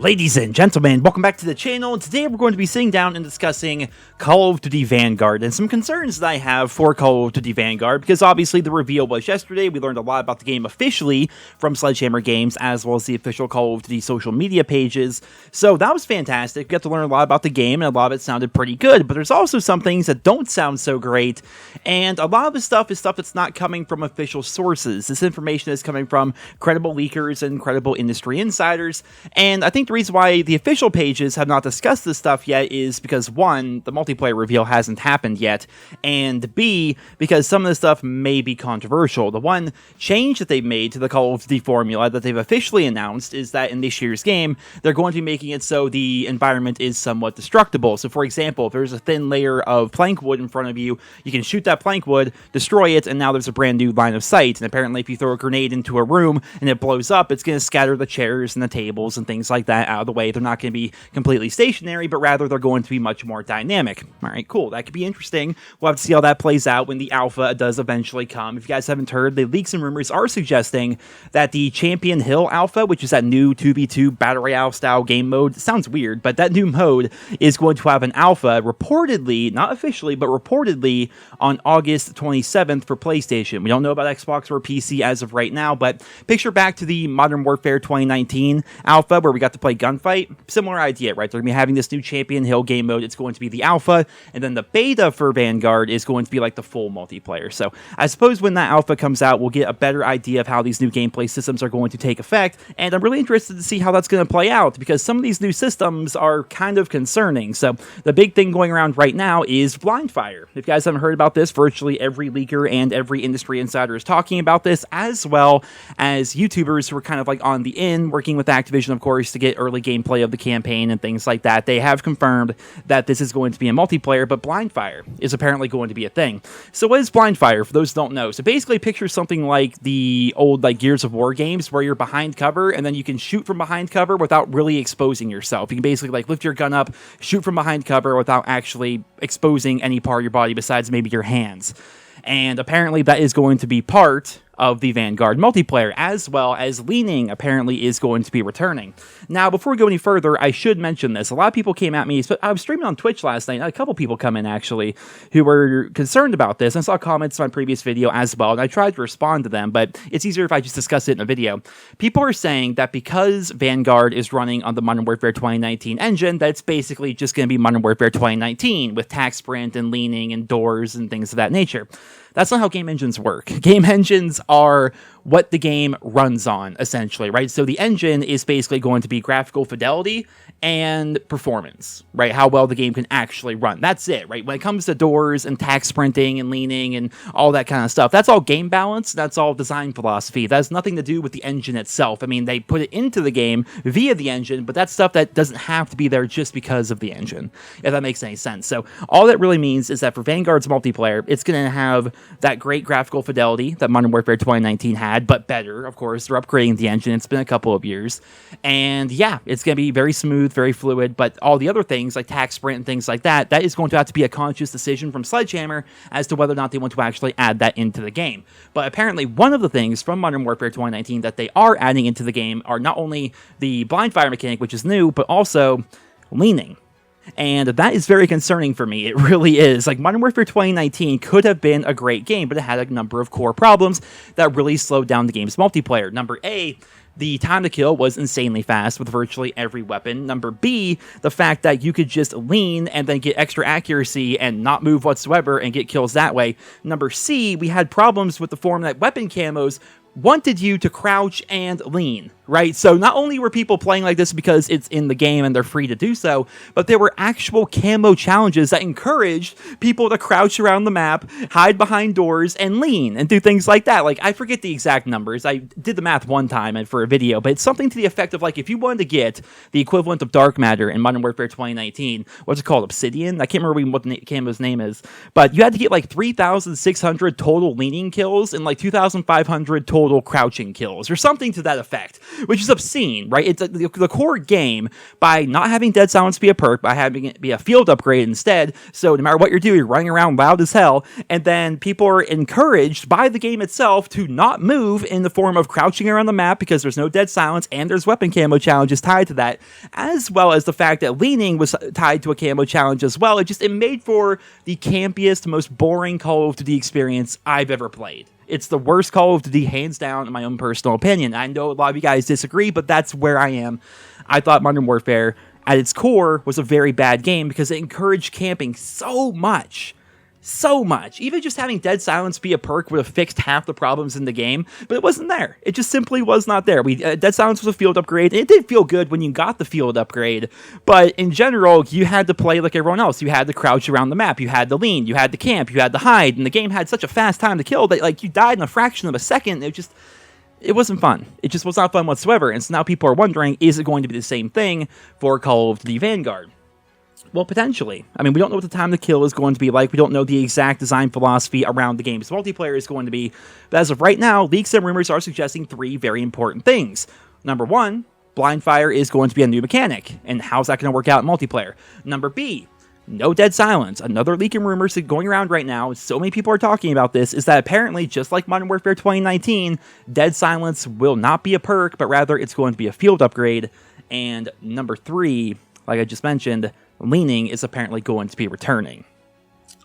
Ladies and gentlemen, welcome back to the channel. Today we're going to be sitting down and discussing Call of Duty Vanguard and some concerns that I have for Call of Duty Vanguard, because obviously the reveal was yesterday. We learned a lot about the game officially from Sledgehammer Games, as well as the official Call of Duty social media pages. So that was fantastic. We got to learn a lot about the game, and a lot of it sounded pretty good, but there's also some things that don't sound so great, and a lot of the stuff is stuff that's not coming from official sources. This information is coming from credible leakers and credible industry insiders, and I think the reason why the official pages have not discussed this stuff yet is because, one, the multiplayer reveal hasn't happened yet, and B, because some of this stuff may be controversial. The one change that they've made to the Call of Duty formula that they've officially announced is that in this year's game, they're going to be making it so the environment is somewhat destructible. So, for example, if there's a thin layer of plank wood in front of you, you can shoot that plank wood, destroy it, and now there's a brand new line of sight. And apparently, if you throw a grenade into a room and it blows up, it's going to scatter the chairs and the tables and things like that out of the way. They're not going to be completely stationary, but rather they're going to be much more dynamic. All right, cool. That could be interesting. We'll have to see how that plays out when the alpha does eventually come. If you guys haven't heard, the leaks and rumors are suggesting that the Champion Hill alpha, which is that new 2v2 Battle Royale style game mode, sounds weird, but that new mode is going to have an alpha reportedly, not officially, but reportedly on August 27th for PlayStation. We don't know about Xbox or PC as of right now, but picture back to the Modern Warfare 2019 alpha where we got to play Gunfight. Similar idea, right? They're going to be having this new Champion Hill game mode. It's going to be the alpha, and then the beta for Vanguard is going to be like the full multiplayer. So I suppose when that alpha comes out, we'll get a better idea of how these new gameplay systems are going to take effect, and I'm really interested to see how that's going to play out, because some of these new systems are kind of concerning. So the big thing going around right now is blind fire. If you guys haven't heard about this, virtually every leaker and every industry insider is talking about this, as well as YouTubers who are kind of like on the in, working with Activision, of course, to get early gameplay of the campaign and things like that. They have confirmed that this is going to be a multiplayer, but blind fire is apparently going to be a thing. So what is blind fire, for those who don't know? So basically picture something like the old like Gears of War games where you're behind cover and then you can shoot from behind cover without really exposing yourself. You can basically like lift your gun up, shoot from behind cover without actually exposing any part of your body besides maybe your hands. And apparently that is going to be part of the Vanguard multiplayer, as well as leaning apparently is going to be returning. Now, before we go any further, I should mention this. A lot of people came at me. I was streaming on Twitch last night. A couple people come in, actually, who were concerned about this. I saw comments on my previous video as well, and I tried to respond to them, but it's easier if I just discuss it in a video. People are saying that because Vanguard is running on the Modern Warfare 2019 engine, that's basically just going to be Modern Warfare 2019 with tac sprint and leaning and doors and things of that nature. That's not how game engines work. Game engines are what the game runs on, essentially, right? So the engine is basically going to be graphical fidelity and performance, right? How well the game can actually run. That's it, right? When it comes to doors and tac sprinting and leaning and all that kind of stuff, that's all game balance. That's all design philosophy. That has nothing to do with the engine itself. I mean, they put it into the game via the engine, but that's stuff that doesn't have to be there just because of the engine, if that makes any sense. So all that really means is that for Vanguard's multiplayer, it's going to have that great graphical fidelity that Modern Warfare 2019 had, but better, of course. They're upgrading the engine. It's been a couple of years. And yeah, it's going to be very smooth, very fluid, but all the other things like tac sprint and things like that, that is going to have to be a conscious decision from Sledgehammer as to whether or not they want to actually add that into the game. But apparently one of the things from Modern Warfare 2019 that they are adding into the game are not only the blind fire mechanic, which is new, but also leaning. And that is very concerning for me. It really is. Like, Modern Warfare 2019 could have been a great game, but it had a number of core problems that really slowed down the game's multiplayer. Number A, the time to kill was insanely fast with virtually every weapon. Number B, the fact that you could just lean and then get extra accuracy and not move whatsoever and get kills that way. Number C, we had problems with the form that weapon camos wanted you to crouch and lean, right? So not only were people playing like this because it's in the game and they're free to do so, but there were actual camo challenges that encouraged people to crouch around the map, hide behind doors, and lean, and do things like that. Like, I forget the exact numbers. I did the math one time and for a video, but it's something to the effect of, like, if you wanted to get the equivalent of dark matter in Modern Warfare 2019, what's it called? Obsidian? I can't remember what the camo's name is, but you had to get like 3,600 total leaning kills and like 2,500 total crouching kills, or something to that effect. which is obscene, right? It's the core game, by not having dead silence be a perk, by having it be a field upgrade instead, so no matter what you're doing, you're running around loud as hell, and then people are encouraged by the game itself to not move in the form of crouching around the map because there's no dead silence, and there's weapon camo challenges tied to that, as well as the fact that leaning was tied to a camo challenge as well. It made for the campiest, most boring Call of Duty experience I've ever played. It's the worst Call of Duty, hands down, in my own personal opinion. I know a lot of you guys disagree, but that's where I am. I thought Modern Warfare, at its core, was a very bad game because it encouraged camping so much. So much. Even just having dead silence be a perk would have fixed half the problems in the game, but it wasn't there. It just simply was not there. Dead silence was a field upgrade, and it did feel good when you got the field upgrade, but in general, you had to play like everyone else. You had to crouch around the map, you had to lean, you had to camp, you had to hide, and the game had such a fast time to kill that, like, you died in a fraction of a second. It wasn't fun. It just was not fun whatsoever, and so now people are wondering, is it going to be the same thing for Call of Duty Vanguard? Well, potentially. I mean, we don't know what the time to kill is going to be like. We don't know the exact design philosophy around the game's multiplayer is going to be. But as of right now, leaks and rumors are suggesting 3 very important things. Number 1, blind fire is going to be a new mechanic. And how's that going to work out in multiplayer? Number B, no dead silence. Another leak and rumors going around right now, so many people are talking about this, is that apparently, just like Modern Warfare 2019, dead silence will not be a perk, but rather it's going to be a field upgrade. And number 3, like I just mentioned, leaning is apparently going to be returning.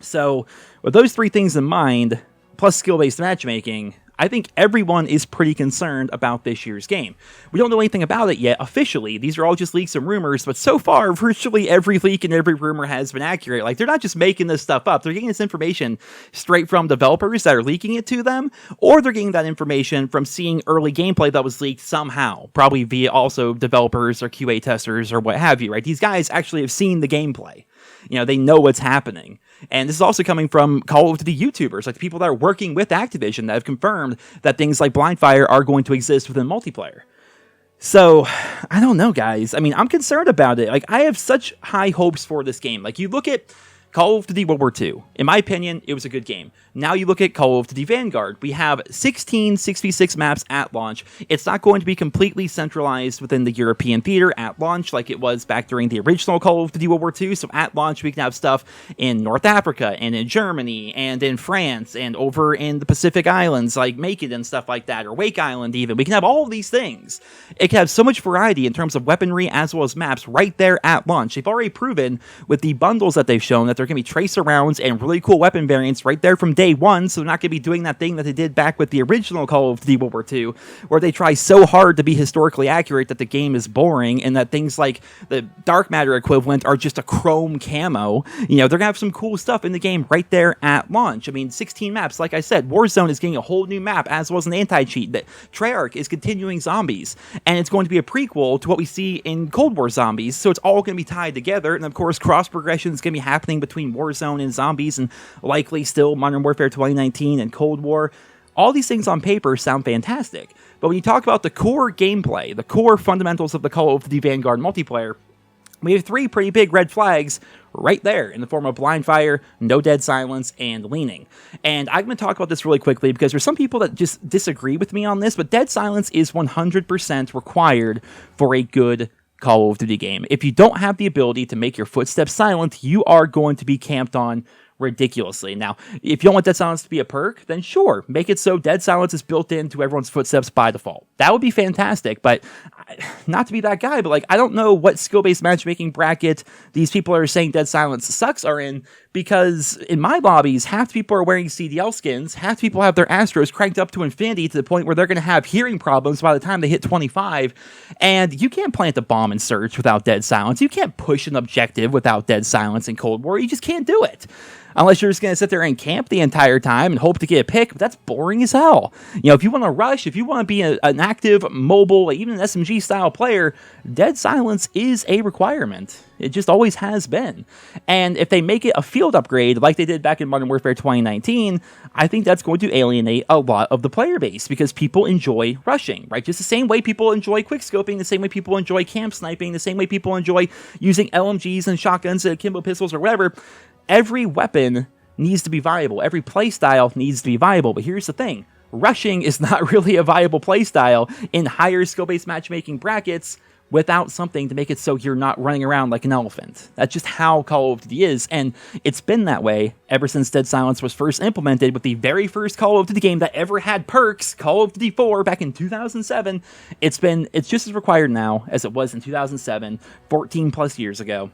So, with those 3 things in mind, plus skill-based matchmaking, I think everyone is pretty concerned about this year's game. We don't know anything about it yet officially. These are all just leaks and rumors, but so far, virtually every leak and every rumor has been accurate. Like, they're not just making this stuff up. They're getting this information straight from developers that are leaking it to them, or they're getting that information from seeing early gameplay that was leaked somehow, probably via also developers or QA testers or what have you, right? These guys actually have seen the gameplay. You know, they know what's happening. And this is also coming from Call of Duty YouTubers, like the people that are working with Activision that have confirmed that things like blind fire are going to exist within multiplayer. So, I don't know, guys. I mean, I'm concerned about it. Like, I have such high hopes for this game. Like, you look at Call of Duty World War II. In my opinion, it was a good game. Now you look at Call of Duty Vanguard. We have 16 6v6 maps at launch. It's not going to be completely centralized within the European theater at launch like it was back during the original Call of Duty World War II. So at launch, we can have stuff in North Africa and in Germany and in France and over in the Pacific Islands like Macon and stuff like that, or Wake Island even. We can have all of these things. It can have so much variety in terms of weaponry as well as maps right there at launch. They've already proven with the bundles that they've shown that they're going to be tracer rounds and really cool weapon variants right there from day one, so they're not going to be doing that thing that they did back with the original Call of Duty World War II, where they try so hard to be historically accurate that the game is boring, and that things like the dark matter equivalent are just a chrome camo. You know, they're going to have some cool stuff in the game right there at launch. I mean, 16 maps, like I said, Warzone is getting a whole new map, as well as an anti-cheat. That Treyarch is continuing zombies, and it's going to be a prequel to what we see in Cold War zombies, so it's all going to be tied together, and of course, cross-progression is going to be happening between Warzone and zombies, and likely still Modern Warfare 2019 and Cold War. All these things on paper sound fantastic, but when you talk about the core gameplay, the core fundamentals of the Call of Duty Vanguard multiplayer, we have 3 pretty big red flags right there in the form of blind fire, no dead silence, and leaning. And I'm going to talk about this really quickly because there's some people that just disagree with me on this, but dead silence is 100% required for a good Call of Duty game. If you don't have the ability to make your footsteps silent, you are going to be camped on ridiculously. Now, if you don't want dead silence to be a perk, then sure, make it so dead silence is built into everyone's footsteps by default. That would be fantastic, but not to be that guy, but like, I don't know what skill-based matchmaking bracket these people are saying dead silence sucks are in, because in my lobbies, half the people are wearing CDL skins, half the people have their Astros cranked up to infinity to the point where they're going to have hearing problems by the time they hit 25, and you can't plant a bomb in Surge without dead silence. You can't push an objective without dead silence in Cold War. You just can't do it. Unless you're just going to sit there and camp the entire time and hope to get a pick, but that's boring as hell. You know, if you want to rush, if you want to be an active, mobile, even an SMG-style player, dead silence is a requirement. It just always has been. And if they make it a field upgrade, like they did back in Modern Warfare 2019, I think that's going to alienate a lot of the player base, because people enjoy rushing, right? Just the same way people enjoy quickscoping, the same way people enjoy camp sniping, the same way people enjoy using LMGs and shotguns and akimbo pistols or whatever. Every weapon needs to be viable. Every playstyle needs to be viable. But here's the thing. rushing is not really a viable playstyle in higher skill-based matchmaking brackets without something to make it so you're not running around like an elephant. That's just how Call of Duty is, and it's been that way ever since Dead Silence was first implemented with the very first Call of Duty game that ever had perks, Call of Duty 4, back in 2007. It's just as required now as it was in 2007, 14 plus years ago.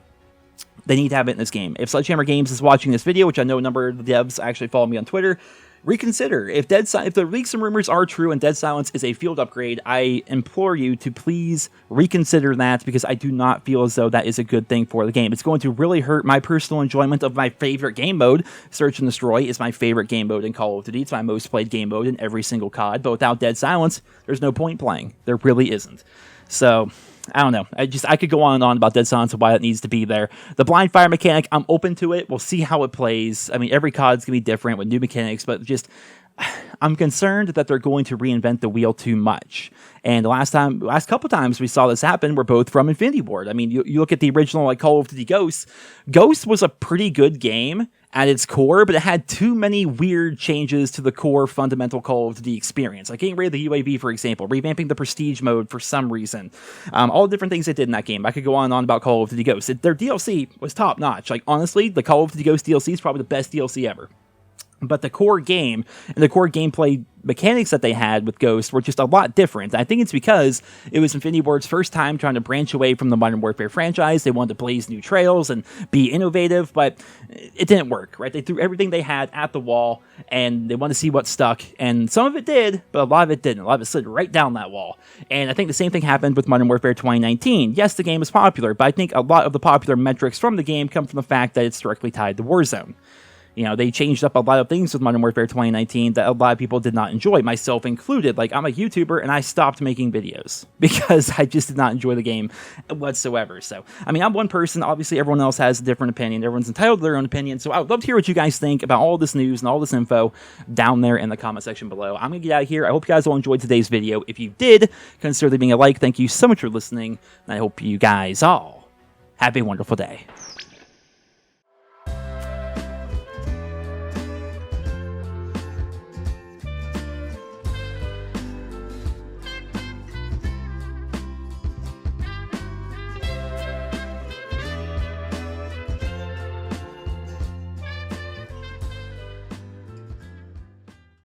They need to have it in this game. If Sledgehammer Games is watching this video, which I know a number of the devs actually follow me on Twitter, reconsider. If the leaks and rumors are true and Dead Silence is a field upgrade, I implore you to please reconsider that, because I do not feel as though that is a good thing for the game. It's going to really hurt my personal enjoyment of my favorite game mode. Search and Destroy is my favorite game mode in Call of Duty. It's my most played game mode in every single COD, but without Dead Silence, there's no point playing. There really isn't. So I don't know. I could go on and on about Dead Silence and why it needs to be there. The blind fire mechanic, I'm open to it. We'll see how it plays. I mean, every COD's going to be different with new mechanics, but just I'm concerned that they're going to reinvent the wheel too much. And the last couple times we saw this happen were both from Infinity Ward. I mean, you look at the original like Call of Duty Ghosts. Ghost was a pretty good game at its core, but it had too many weird changes to the core fundamental Call of Duty experience. Like getting rid of the UAV, for example, revamping the prestige mode for some reason. All the different things they did in that game. I could go on and on about Call of Duty Ghosts. Their DLC was top notch. Like honestly, the Call of Duty Ghosts DLC is probably the best DLC ever. But the core game and the core gameplay mechanics that they had with Ghost were just a lot different. I think it's because it was Infinity Ward's first time trying to branch away from the Modern Warfare franchise. They wanted to blaze new trails and be innovative, but it didn't work, right? They threw everything they had at the wall, and they wanted to see what stuck. And some of it did, but a lot of it didn't. A lot of it slid right down that wall. And I think the same thing happened with Modern Warfare 2019. Yes, the game is popular, but I think a lot of the popular metrics from the game come from the fact that it's directly tied to Warzone. You know, they changed up a lot of things with Modern Warfare 2019 that a lot of people did not enjoy, myself included. Like, I'm a YouTuber, and I stopped making videos because I just did not enjoy the game whatsoever. So, I mean, I'm one person. Obviously, everyone else has a different opinion. Everyone's entitled to their own opinion. So, I would love to hear what you guys think about all this news and all this info down there in the comment section below. I'm going to get out of here. I hope you guys all enjoyed today's video. If you did, consider leaving a like. Thank you so much for listening, and I hope you guys all have a wonderful day.